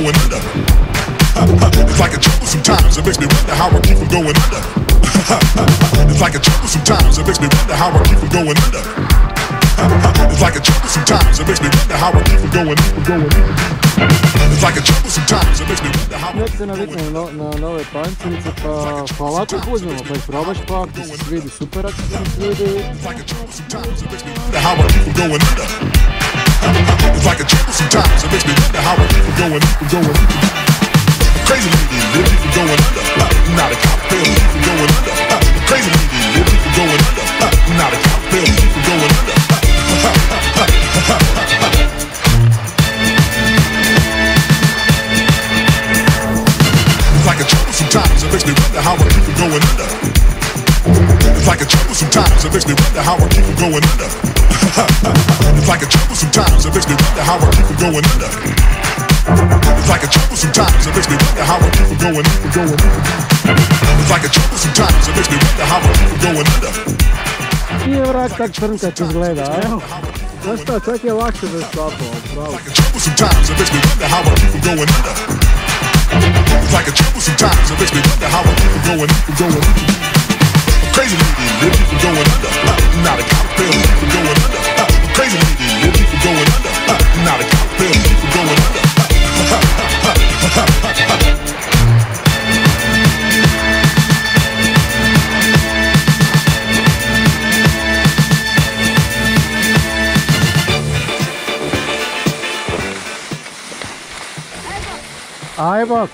going under. It's like a trouble sometimes, it makes me wonder how I keep from going under. It's like a trouble sometimes, it makes me wonder how I keep from going under. It's like a trouble sometimes, it makes me wonder how I keep from going under. It's like a trouble sometimes, it makes me wonder how I keep from going under. Nek se navikne na nove tancinice, pa polako ih uzmemo, pa ih probaš pa ako ti se svidi super, ako ti se svidi. It's like a trouble sometimes, it makes me wonder how I keep from going under. It's like a trouble sometimes, it makes me wonder how I keep from going under. Crazy lady, live from going under. Not a cop, fail from going under. Crazy lady, live from going under. Not a cop, fail from going under. It's like a trouble sometimes, it makes me wonder how I keep from going under. It's like a trouble sometimes, it makes me wonder how I keep from going under. It's like a trouble sometimes, it makes me wonder how I keep from going under. It's like a trouble sometimes, it makes me wonder how I keep from going under. It's like a trouble sometimes, it makes me wonder how I keep from going under. Nije vrak tak crn kad izgleda, evo. Znaš šta, čak je lakše bez stopova, pravo. It's like a trouble sometimes, it makes me wonder how I keep from going under. It's like a trouble sometimes, it makes me wonder how I keep from going under. Crazy lady, live from going under. Not a cop, fail from going under. Crazy lady, live from going under. Not a cop, fail from going under. Aj bok.